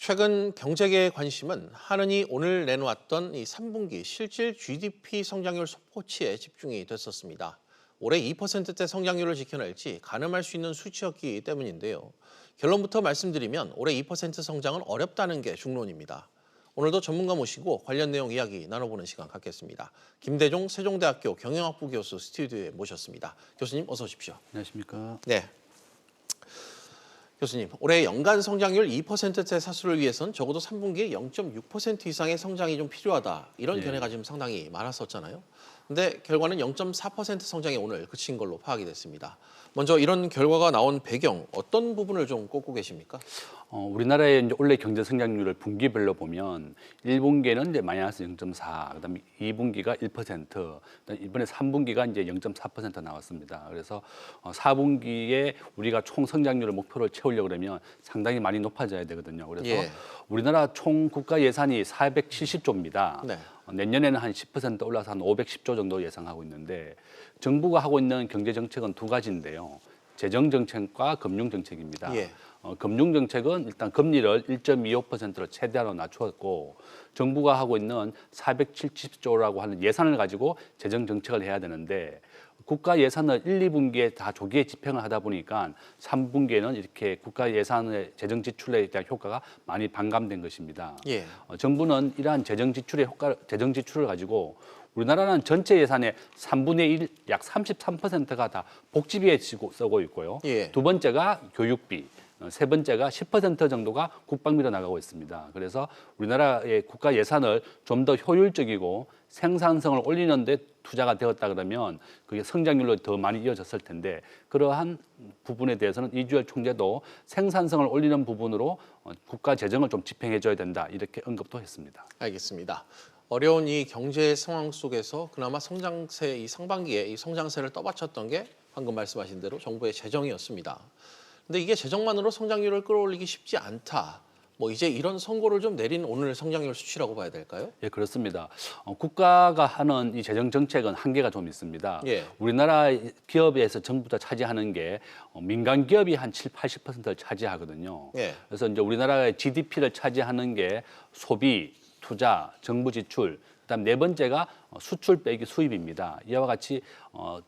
최근 경제계의 관심은 한은이 오늘 내놓았던 이 3분기 실질 GDP 성장률 속보치에 집중이 됐었습니다. 올해 2%대 성장률을 지켜낼지 가늠할 수 있는 수치였기 때문인데요. 결론부터 말씀드리면 올해 2% 성장은 어렵다는 게 중론입니다. 오늘도 전문가 모시고 관련 내용 이야기 나눠보는 시간 갖겠습니다. 김대종 세종대학교 경영학부 교수 스튜디오에 모셨습니다. 교수님 어서 오십시오. 안녕하십니까. 네. 교수님, 올해 연간 성장률 2%대 사수를 위해선 적어도 3분기에 0.6% 이상의 성장이 좀 필요하다. 이런 견해가 지금 상당히 많았었잖아요. 근데 결과는 0.4% 성장에 오늘 그친 걸로 파악이 됐습니다. 먼저 이런 결과가 나온 배경, 어떤 부분을 좀 꼽고 계십니까? 우리나라의 이제 올해 경제 성장률을 분기별로 보면 1분기에는 이제 마이너스 0.4, 그다음에 2분기가 1%, 그다음에 이번에 3분기가 이제 0.4% 나왔습니다. 그래서 4분기에 우리가 총 성장률을 목표를 채우려고 그러면 상당히 많이 높아져야 되거든요. 그래서 우리나라 총 국가 예산이 470조입니다. 네. 내년에는 한 10% 올라서 한 510조 정도 예상하고 있는데 정부가 하고 있는 경제 정책은 두 가지인데요. 재정 정책과 금융 정책입니다. 금융 정책은 일단 금리를 1.25%로 최대한으로 낮추었고 정부가 하고 있는 470조라고 하는 예산을 가지고 재정 정책을 해야 되는데 국가 예산을 1, 2분기에 다 조기에 집행을 하다 보니까 3분기에는 이렇게 국가 예산의 재정 지출에 대한 효과가 많이 반감된 것입니다. 정부는 이러한 재정 지출을 가지고 우리나라는 전체 예산의 3분의 1, 약 33%가 다 복지비에 쓰고 있고요. 두 번째가 교육비, 세 번째가 10% 정도가 국방비로 나가고 있습니다. 그래서 우리나라의 국가 예산을 좀 더 효율적이고 생산성을 올리는 데 투자가 되었다 그러면 그게 성장률로 더 많이 이어졌을 텐데 그러한 부분에 대해서는 이주열 총재도 생산성을 올리는 부분으로 국가 재정을 좀 집행해 줘야 된다 이렇게 언급도 했습니다. 알겠습니다. 어려운 이 경제 상황 속에서 그나마 성장세 이 상반기에 이 성장세를 떠받쳤던 게 방금 말씀하신 대로 정부의 재정이었습니다. 근데 이게 재정만으로 성장률을 끌어올리기 쉽지 않다. 뭐 이제 이런 선고를 좀 내린 오늘 성장률 수치라고 봐야 될까요? 예, 그렇습니다. 국가가 하는 이 재정 정책은 한계가 좀 있습니다. 우리나라 기업에서 전부 다 차지하는 게 민간 기업이 한 7, 80%를 차지하거든요. 그래서 이제 우리나라의 GDP를 차지하는 게 소비, 투자, 정부 지출, 그다음 네 번째가 수출 빼기 수입입니다. 이와 같이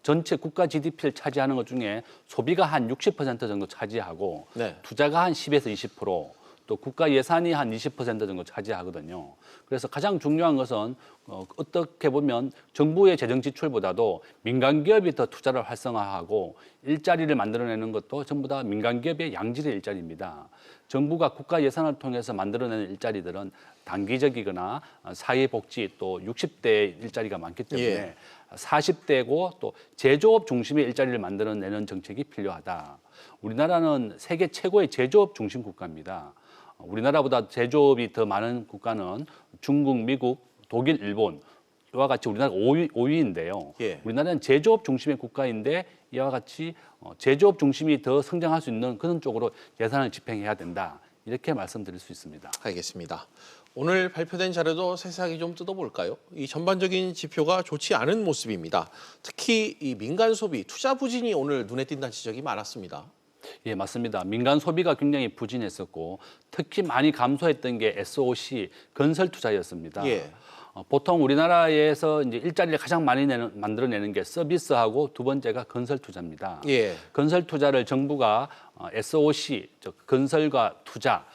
전체 국가 GDP를 차지하는 것 중에 소비가 한 60% 정도 차지하고 투자가 한 10에서 20%, 또 국가 예산이 한 20% 정도 차지하거든요. 그래서 가장 중요한 것은 어떻게 보면 정부의 재정 지출보다도 민간 기업이 더 투자를 활성화하고 일자리를 만들어내는 것도 전부 다 민간 기업의 양질의 일자리입니다. 정부가 국가 예산을 통해서 만들어내는 일자리들은 단기적이거나 사회복지 또 60대 일자리가 많기 때문에 40대고 또 제조업 중심의 일자리를 만들어내는 정책이 필요하다. 우리나라는 세계 최고의 제조업 중심 국가입니다. 우리나라보다 제조업이 더 많은 국가는 중국, 미국, 독일, 일본 이와 같이 우리나라가 5위인데요. 우리나라는 제조업 중심의 국가인데 이와 같이 제조업 중심이 더 성장할 수 있는 그런 쪽으로 예산을 집행해야 된다. 이렇게 말씀드릴 수 있습니다. 알겠습니다. 오늘 발표된 자료도 세세하게 좀 뜯어볼까요? 이 전반적인 지표가 좋지 않은 모습입니다. 특히 이 민간 소비, 투자 부진이 오늘 눈에 띈다는 지적이 많았습니다. 예, 맞습니다. 민간 소비가 굉장히 부진했었고 특히 많이 감소했던 게 SOC, 건설 투자였습니다. 보통 우리나라에서 이제 일자리를 가장 많이 만들어내는 게 서비스하고 두 번째가 건설 투자입니다. 건설 투자를 정부가 SOC, 즉 건설과 투자,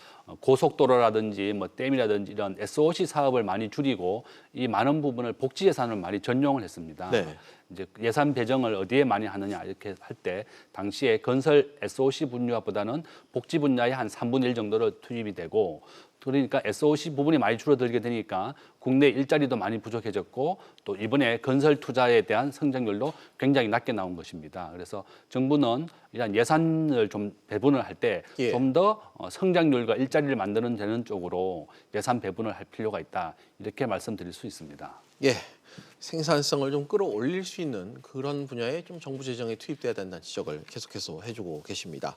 고속도로라든지 뭐 댐이라든지 이런 SOC 사업을 많이 줄이고 이 많은 부분을 복지 예산을 많이 전용을 했습니다. 이제 예산 배정을 어디에 많이 하느냐 이렇게 할 때 당시에 건설 SOC 분야보다는 복지 분야에 한 3분의 1 정도로 투입이 되고 그러니까 SOC 부분이 많이 줄어들게 되니까 국내 일자리도 많이 부족해졌고 또 이번에 건설 투자에 대한 성장률도 굉장히 낮게 나온 것입니다. 그래서 정부는 이런 예산을 좀 배분을 할 때 좀 더 성장률과 일자리를 만드는 되는 쪽으로 예산 배분을 할 필요가 있다. 이렇게 말씀드릴 수 있습니다. 생산성을 좀 끌어올릴 수 있는 그런 분야에 좀 정부 재정이 투입돼야 된다는 지적을 계속해서 해주고 계십니다.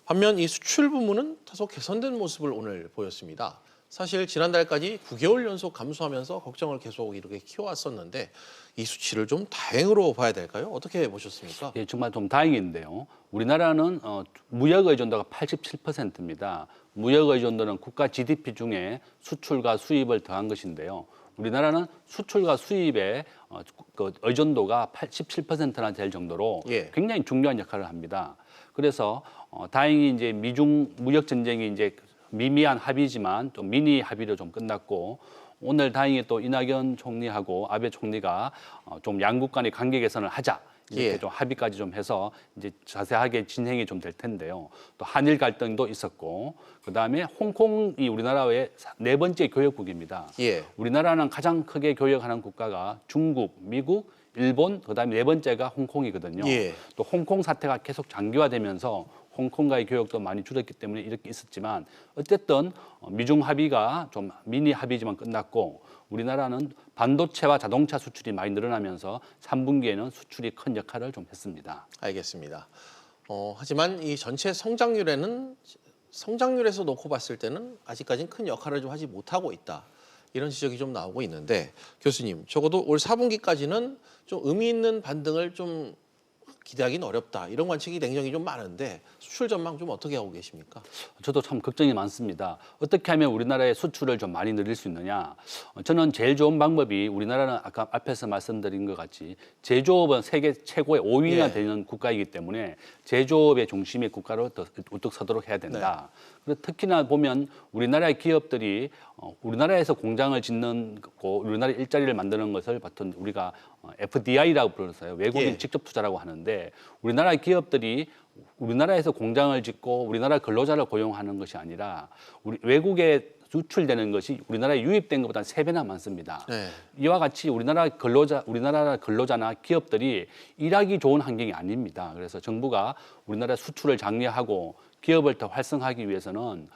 반면 이 수출 부문은 다소 개선된 모습을 오늘 보였습니다. 사실 지난달까지 9개월 연속 감소하면서 걱정을 계속 이렇게 키워왔었는데 이 수치를 좀 다행으로 봐야 될까요? 어떻게 보셨습니까? 예, 정말 좀 다행인데요. 우리나라는 무역 의존도가 87%입니다. 무역 의존도는 국가 GDP 중에 수출과 수입을 더한 것인데요. 우리나라는 수출과 수입의 그 의존도가 87%나 될 정도로 예. 굉장히 중요한 역할을 합니다. 그래서 다행히 이제 미중 무역 전쟁이 이제 미미한 합의지만 좀 미니 합의로 좀 끝났고 오늘 다행히 또 이낙연 총리하고 아베 총리가 좀 양국 간의 관계 개선을 하자 이렇게 예. 좀 합의까지 좀 해서 이제 자세하게 진행이 좀 될 텐데요. 또 한일 갈등도 있었고 그다음에 홍콩이 우리나라의 4번째 교역국입니다. 예. 우리나라는 가장 크게 교역하는 국가가 중국, 미국, 일본, 그다음에 4번째가 홍콩이거든요. 예. 또 홍콩 사태가 계속 장기화되면서 홍콩과의 교역도 많이 줄었기 때문에 이렇게 있었지만 어쨌든 미중 합의가 좀 미니 합의지만 끝났고 우리나라는 반도체와 자동차 수출이 많이 늘어나면서 3분기에는 수출이 큰 역할을 좀 했습니다. 알겠습니다. 하지만 이 전체 성장률에서 놓고 봤을 때는 아직까지는 큰 역할을 좀 하지 못하고 있다. 이런 지적이 좀 나오고 있는데 교수님, 적어도 올 4분기까지는 좀 의미 있는 반등을 좀 기대하기는 어렵다. 이런 관측이 냉정히 좀 많은데 수출 전망 좀 어떻게 하고 계십니까? 저도 참 걱정이 많습니다. 어떻게 하면 우리나라의 수출을 좀 많이 늘릴 수 있느냐? 저는 제일 좋은 방법이 우리나라는 아까 앞에서 말씀드린 것 같이 제조업은 세계 최고의 5위나 예. 되는 국가이기 때문에 제조업의 중심의 국가로 더 우뚝 서도록 해야 된다. 그리고 특히나 보면 우리나라의 기업들이 우리나라에서 공장을 짓는 거, 우리나라 일자리를 만드는 것을 보통 우리가 FDI라고 불러서요. 외국인 예. 직접 투자라고 하는데 우리나라 기업들이 우리나라에서 공장을 짓고 우리나라 근로자를 고용하는 것이 아니라 우리 외국에 수출되는 것이 우리나라에 유입된 것보다 3배나 많습니다. 네. 이와 같이 우리나라 근로자나 기업들이 일하기 좋은 환경이 아닙니다. 그래서 정부가 우리나라 수출을 장려하고 기업을 더 활성화하기 위해서는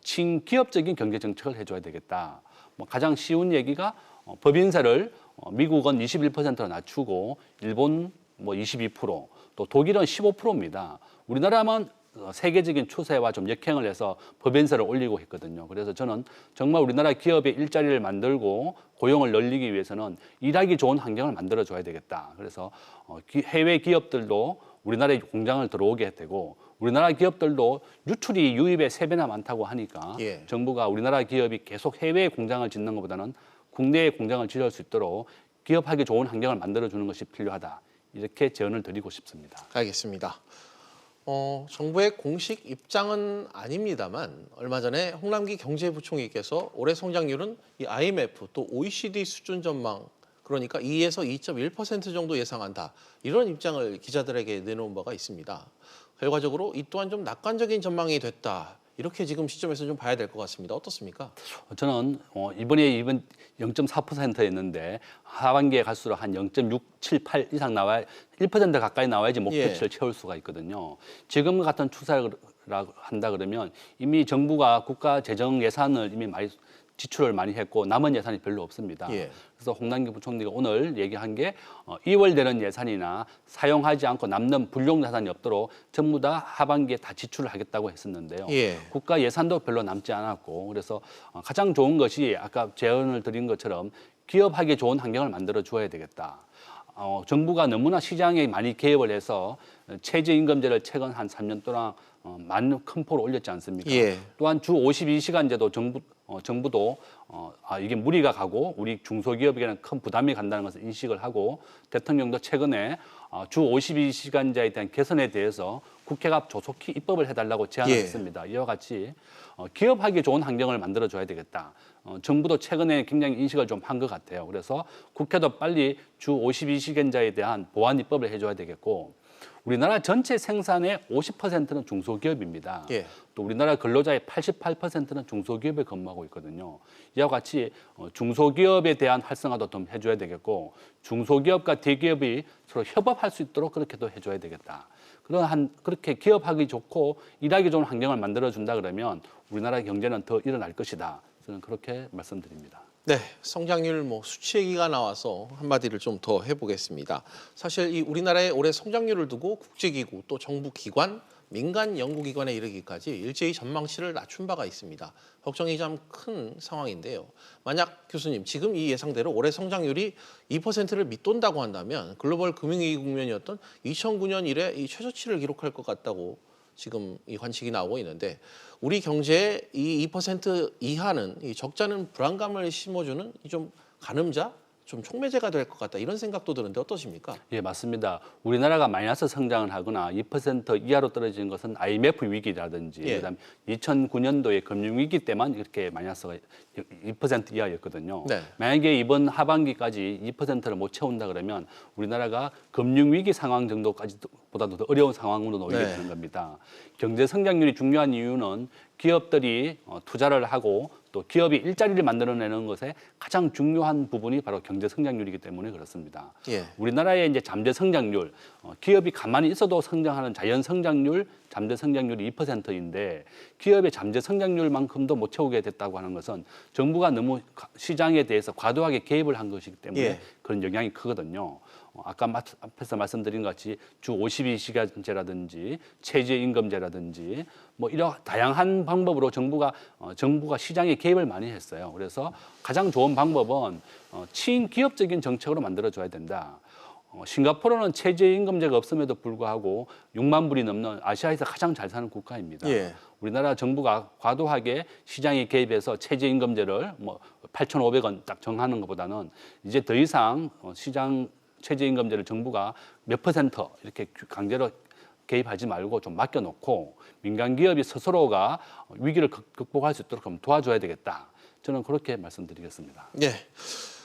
친기업적인 경제 정책을 해줘야 되겠다. 가장 쉬운 얘기가 법인세를 미국은 21%로 낮추고 일본 22%, 또 독일은 15%입니다. 우리나라만 세계적인 추세와 좀 역행을 해서 법인세를 올리고 했거든요. 그래서 저는 정말 우리나라 기업의 일자리를 만들고 고용을 늘리기 위해서는 일하기 좋은 환경을 만들어줘야 되겠다. 그래서 해외 기업들도 우리나라에 공장을 들어오게 되고 우리나라 기업들도 유출이 유입의 3배나 많다고 하니까 예. 정부가 우리나라 기업이 계속 해외에 공장을 짓는 것보다는 국내에 공장을 지을 수 있도록 기업하기 좋은 환경을 만들어주는 것이 필요하다. 이렇게 제언을 드리고 싶습니다. 알겠습니다. 정부의 공식 입장은 아닙니다만 얼마 전에 홍남기 경제부총리께서 올해 성장률은 이 IMF 또 OECD 수준 전망 그러니까 2에서 2.1% 정도 예상한다. 이런 입장을 기자들에게 내놓은 바가 있습니다. 결과적으로 이 또한 좀 낙관적인 전망이 됐다. 이렇게 지금 시점에서 좀 봐야 될 것 같습니다. 어떻습니까? 저는 이번 0.4%였는데 하반기에 갈수록 한 0.678 이상 나와야 1% 가까이 나와야지 목표치를 채울 수가 있거든요. 지금 같은 추세를 한다 그러면 이미 정부가 국가 재정 예산을 이미 많이 지출을 많이 했고 남은 예산이 별로 없습니다. 예. 그래서 홍남기 부총리가 오늘 얘기한 게 2월 되는 예산이나 사용하지 않고 남는 불용 예산이 없도록 전부 다 하반기에 다 지출을 하겠다고 했었는데요. 예. 국가 예산도 별로 남지 않았고 그래서 가장 좋은 것이 아까 제언을 드린 것처럼 기업하기 좋은 환경을 만들어 주어야 되겠다. 정부가 너무나 시장에 많이 개입을 해서 최저임금제를 최근 한 3년 동안 많은 큰 폭으로 올렸지 않습니까? 예. 또한 주 52시간제도 정부도 이게 무리가 가고 우리 중소기업에게는 큰 부담이 간다는 것을 인식을 하고 대통령도 최근에 주 52시간제에 대한 개선에 대해서 국회가 조속히 입법을 해달라고 제안을 예. 했습니다. 이와 같이 기업하기 좋은 환경을 만들어줘야 되겠다. 정부도 최근에 굉장히 인식을 좀 한 것 같아요. 그래서 국회도 빨리 주 52시간제에 대한 보완 입법을 해줘야 되겠고 우리나라 전체 생산의 50%는 중소기업입니다. 예. 또 우리나라 근로자의 88%는 중소기업에 근무하고 있거든요. 이와 같이 중소기업에 대한 활성화도 좀 해줘야 되겠고 중소기업과 대기업이 서로 협업할 수 있도록 그렇게도 해줘야 되겠다. 그렇게 기업하기 좋고 일하기 좋은 환경을 만들어준다 그러면 우리나라 경제는 더 일어날 것이다. 저는 그렇게 말씀드립니다. 네, 성장률 수치 얘기가 나와서 한마디를 좀 더 해보겠습니다. 사실 이 우리나라의 올해 성장률을 두고 국제기구 또 정부 기관 민간 연구기관에 이르기까지 일제히 전망치를 낮춘 바가 있습니다. 걱정이 참 큰 상황인데요. 만약 교수님 지금 이 예상대로 올해 성장률이 2%를 밑돈다고 한다면 글로벌 금융위기 국면이었던 2009년 이래 이 최저치를 기록할 것 같다고 지금 이 관측이 나오고 있는데 우리 경제에 이 2% 이하는 이 적자는 불안감을 심어주는 좀 가늠자, 좀 촉매제가 될 것 같다 이런 생각도 드는데 어떠십니까? 예, 맞습니다. 우리나라가 마이너스 성장을 하거나 2% 이하로 떨어지는 것은 IMF 위기라든지 그다음에 2009년도의 금융위기 때만 이렇게 마이너스가 2% 이하였거든요. 네. 만약에 이번 하반기까지 2%를 못 채운다 그러면 우리나라가 금융위기 상황 정도까지보다도 더 어려운 상황으로 놓이게 되는 겁니다. 경제 성장률이 중요한 이유는 기업들이 투자를 하고 또 기업이 일자리를 만들어내는 것에 가장 중요한 부분이 바로 경제 성장률이기 때문에 그렇습니다. 우리나라의 이제 잠재 성장률, 기업이 가만히 있어도 성장하는 자연 성장률, 잠재 성장률이 2%인데 기업의 잠재 성장률만큼도 못 채우게 됐다고 하는 것은 정부가 너무 시장에 대해서 과도하게 개입을 한 것이기 때문에 그런 영향이 크거든요. 아까 앞에서 말씀드린 것 같이 주 52시간제라든지 최저임금제라든지 뭐 이런 다양한 방법으로 정부가 시장에 개입을 많이 했어요. 그래서 가장 좋은 방법은 친기업적인 정책으로 만들어줘야 된다. 싱가포르는 최저임금제가 없음에도 불구하고 6만 불이 넘는 아시아에서 가장 잘 사는 국가입니다. 우리나라 정부가 과도하게 시장에 개입해서 최저임금제를 뭐 8,500원 딱 정하는 것보다는 이제 더 이상 시장 최저임금제를 정부가 몇 퍼센트 이렇게 강제로 개입하지 말고 좀 맡겨놓고 민간 기업이 스스로가 위기를 극복할 수 있도록 좀 도와줘야 되겠다. 저는 그렇게 말씀드리겠습니다. 네.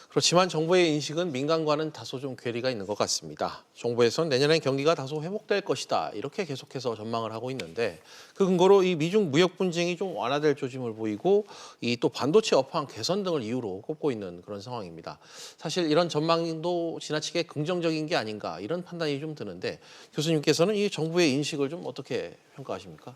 그렇지만 정부의 인식은 민간과는 다소 좀 괴리가 있는 것 같습니다. 정부에서는 내년엔 경기가 다소 회복될 것이다 이렇게 계속해서 전망을 하고 있는데 그 근거로 이 미중 무역 분쟁이 좀 완화될 조짐을 보이고 이 또 반도체 업황 개선 등을 이유로 꼽고 있는 그런 상황입니다. 사실 이런 전망도 지나치게 긍정적인 게 아닌가 이런 판단이 좀 드는데 교수님께서는 이 정부의 인식을 좀 어떻게 평가하십니까?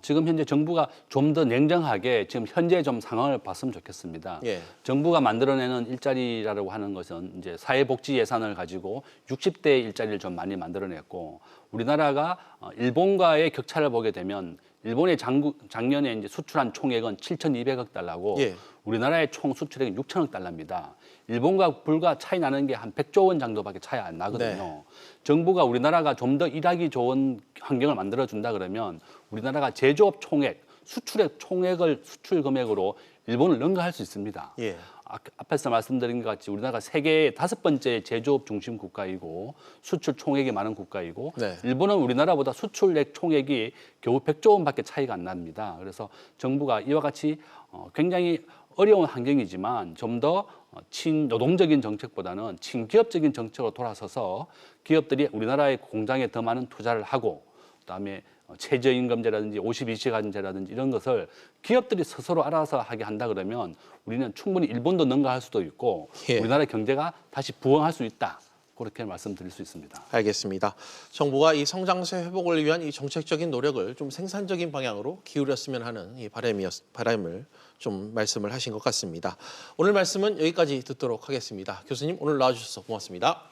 지금 현재 정부가 좀 더 냉정하게 지금 현재 좀 상황을 봤으면 좋겠습니다. 정부가 만들어내는 일자리라고 하는 것은 이제 사회복지 예산을 가지고 60대 일자리를 좀 많이 만들어냈고 우리나라가 일본과의 격차를 보게 되면 일본의 작년에 이제 수출한 총액은 7,200억 달러고 우리나라의 총 수출액은 6천억 달러입니다. 일본과 불과 차이 나는 게 한 100조 원 정도밖에 차이 안 나거든요. 정부가 우리나라가 좀 더 일하기 좋은 환경을 만들어준다 그러면 우리나라가 제조업 총액, 수출액 총액을 수출 금액으로 일본을 능가할 수 있습니다. 앞에서 말씀드린 것 같이 우리나라가 세계의 5번째 제조업 중심 국가이고 수출 총액이 많은 국가이고 일본은 우리나라보다 수출액 총액이 겨우 100조 원밖에 차이가 안 납니다. 그래서 정부가 이와 같이 굉장히 어려운 환경이지만 좀 더 친노동적인 정책보다는 친기업적인 정책으로 돌아서서 기업들이 우리나라의 공장에 더 많은 투자를 하고 그다음에 최저임금제라든지 52시간제라든지 이런 것을 기업들이 스스로 알아서 하게 한다 그러면 우리는 충분히 일본도 능가할 수도 있고 우리나라 경제가 다시 부흥할 수 있다. 그렇게 말씀드릴 수 있습니다. 알겠습니다. 정부가 이 성장세 회복을 위한 이 정책적인 노력을 좀 생산적인 방향으로 기울였으면 하는 이 바람을 좀 말씀을 하신 것 같습니다. 오늘 말씀은 여기까지 듣도록 하겠습니다. 교수님 오늘 나와주셔서 고맙습니다.